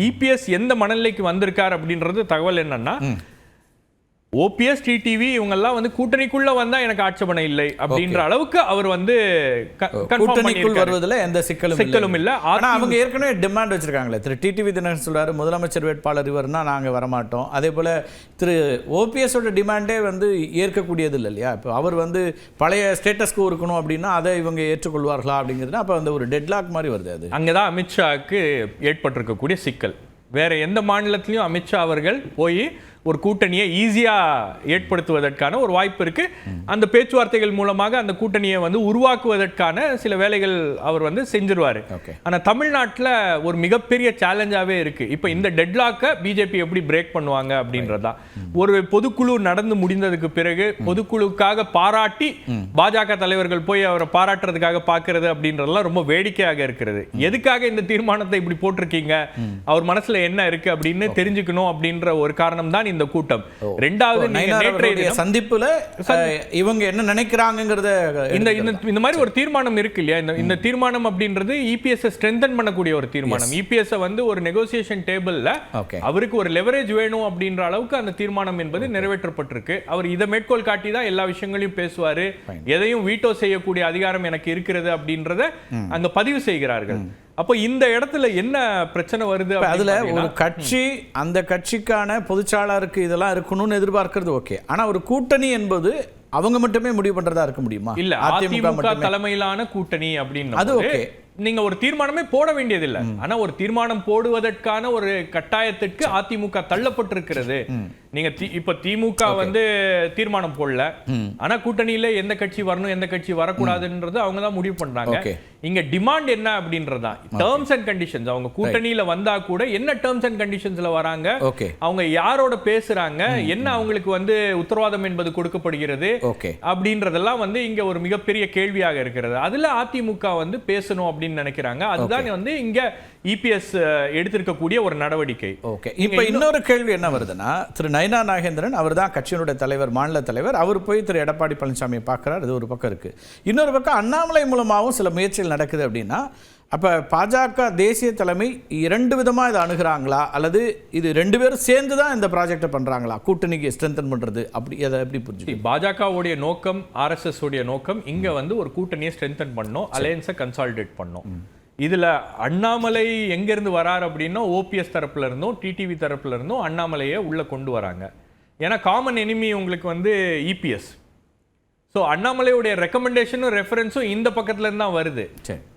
EPS எந்த மனநிலைக்கு வந்திருக்கார் அப்படின்றது தகவல் என்னன்னா, ஓபிஎஸ் டிடிவி இவங்கெல்லாம் வந்து கூட்டணிக்குள்ள வந்தா எனக்கு ஆட்சேபனை இல்லை அப்படின்ற அளவுக்கு அவர் வந்து கூட்டணிக்குள் வருவதில் எந்த சிக்கலும் இல்ல. ஆனா அவங்க ஏற்கனவே டிமாண்ட் வச்சிருக்காங்களே. திரு டிடிவி தினகரன் சொல்றாரு, முதலமைச்சர் வேட்பாளர் இவர்னா நாங்க வரமாட்டோம். அதே போல திரு ஓபிஎஸ் ஓட டிமாண்டே வந்து ஏற்கக்கூடியது இல்லை இல்லையா? இப்போ அவர் வந்து பழைய ஸ்டேட்டஸ்க்கு இருக்கணும் அப்படின்னா அதை இவங்க ஏற்றுக்கொள்வார்களா அப்படிங்கிறது அப்போ அந்த ஒரு டெட்லாக் மாதிரி வருது. அது அங்கதான் அமித்ஷாவுக்கு ஏற்பட்டிருக்கக்கூடிய சிக்கல். வேற எந்த மாநிலத்திலையும் அமித்ஷா அவர்கள் போய் ஒரு கூட்டணியை ஈஸியா ஏற்படுத்துவதற்கான ஒரு வாய்ப்பு இருக்கு. அந்த பேச்சுவார்த்தைகள் மூலமாக அந்த கூட்டணியை வந்து உருவாக்குவதற்கான சில வேலைகள் அவர் வந்து செஞ்சிருவாரு. ஆனா தமிழ்நாட்டில் ஒரு மிகப்பெரிய சேலஞ்சாவே இருக்கு. இப்ப இந்த டெட்லாக்கை பிஜேபி எப்படி பிரேக் பண்ணுவாங்க அப்படின்றதா. ஒரு பொதுக்குழு நடந்து முடிந்ததுக்கு பிறகு பொதுக்குழுக்காக பாராட்டி பாஜக தலைவர்கள் போய் அவரை பாராட்டுறதுக்காக பார்க்கறது அப்படின்றதெல்லாம் ரொம்ப வேடிக்கையாக இருக்கிறது. எதுக்காக இந்த தீர்மானத்தை இப்படி போட்டிருக்கீங்க, அவர் மனசுல என்ன இருக்கு அப்படின்னு தெரிஞ்சுக்கணும் அப்படின்ற ஒரு காரணம் தான் இந்த கூட்டம். இரண்டாவது, நேற்றைய சந்திப்புல இவங்க என்ன நினைக்கிறாங்கங்கறத இந்த மாதிரி ஒரு தீர்மானம் இருக்கு இல்லையா? இந்த தீர்மானம் அப்படின்றது இபிஎஸ் ஸ்ட்ரெங்தன் பண்ணக்கூடிய ஒரு தீர்மானம். இபிஎஸ் வந்து ஒரு நெகோசியேஷன் டேபிள்ல அவருக்கு ஒரு லெவரேஜ் வேணும் அப்படின்ற அளவுக்கு அந்த தீர்மானம் என்பது நிறைவேற்றப்பட்டிருக்கு. அவர் இதை மேற்கோள் காட்டி தான் எல்லா விஷயங்களையும் பேசுவாரு. எதையும் வீட்டோ செய்யக்கூடிய அதிகாரம் எனக்கு இருக்கிறது அப்படின்றத அங்க பதிவு செய்கிறார்கள். அப்போ இந்த இடத்துல என்ன பிரச்சனை வருது? அதுல ஒரு கட்சி அந்த கட்சிக்கான பொதுச்சாளருக்கு இதெல்லாம் இருக்கணும்னு எதிர்பார்க்கிறது ஓகே. ஆனா ஒரு கூட்டணி என்பது அவங்க மட்டுமே முடிவு பண்றதா இருக்க முடியுமா? இல்ல, அதிமுக தலைமையிலான கூட்டணி அப்படின்னு அது ஓகே. நீங்க ஒரு தீர்மானமே போட வேண்டியதில்லை. ஆனா ஒரு தீர்மானம் போடுவதற்கான ஒரு கட்டாயத்திற்கு அதிமுக தள்ளப்பட்டிருக்கிறது. நீங்க இப்ப திமுக வந்து தீர்மானம் போடல, ஆனா கூட்டணியில எந்த கட்சி வரணும் எந்த கட்சி வரக்கூடாதுன்றது அவங்க தான் முடிவு பண்றாங்க. இங்க டிமாண்ட் என்ன அப்படின்றதா டேர்ம்ஸ் அண்ட் கண்டிஷன்ஸ். அவங்க கூட்டணியில வந்தா கூட என்ன டேர்ம்ஸ் அண்ட் கண்டிஷன்ஸ்ல வராங்க, அவங்க யாரோட பேசுறாங்க, என்ன அவங்களுக்கு வந்து உத்தரவாதம் என்பது கொடுக்கப்படுகிறது அப்படின்றதெல்லாம் வந்து இங்க ஒரு மிகப்பெரிய கேள்வியாக இருக்கிறது. அதுல அதிமுக வந்து பேசணும் அப்படின்னு நினைக்கிறாங்க. அதுதான் வந்து இங்க இபிஎஸ் எடுத்திருக்கக்கூடிய ஒரு நடவடிக்கை. ஓகே. இப்ப இன்னொரு கேள்வி என்ன வருதுன்னா, திரு நயினா நாகேந்திரன் அவர் தான் கட்சியினுடைய தலைவர், மாநில தலைவர். அவர் போய் திரு எடப்பாடி பழனிசாமியை பார்க்கிறார். அது ஒரு பக்கம் இருக்கு. இன்னொரு பக்கம் அண்ணாமலை மூலமாகவும் சில முயற்சிகள் நடக்குது அப்படின்னா, அப்ப பாஜக தேசிய தலைமை இரண்டு விதமா இதை அணுகிறாங்களா, அல்லது இது ரெண்டு பேரும் சேர்ந்து தான் இந்த ப்ராஜெக்டை பண்றாங்களா, கூட்டணிக்கு ஸ்ட்ரென்தன் பண்றது? அப்படி அதை எப்படி புரிஞ்சு? பாஜகவுடைய நோக்கம், ஆர்எஸ்எஸ் உடைய நோக்கம் இங்க வந்து ஒரு கூட்டணியை ஸ்ட்ரென்தன் பண்ணணும், அலையன்ஸை கன்சாலிடேட் பண்ணணும். இதுல அண்ணாமலை எங்க இருந்து வரார் அப்படின்னா, ஓபிஎஸ் தரப்புல இருந்தும் டிடிவி தரப்புல இருந்தும் அண்ணாமலையை உள்ள கொண்டு வராங்க. ஏன்னா காமன் எனிமி உங்களுக்கு வந்து இபிஎஸ். ஸோ அண்ணாமலையுடைய ரெக்கமெண்டேஷனும் ரெஃபரன்ஸும் இந்த பக்கத்துல இருந்து தான் வருது.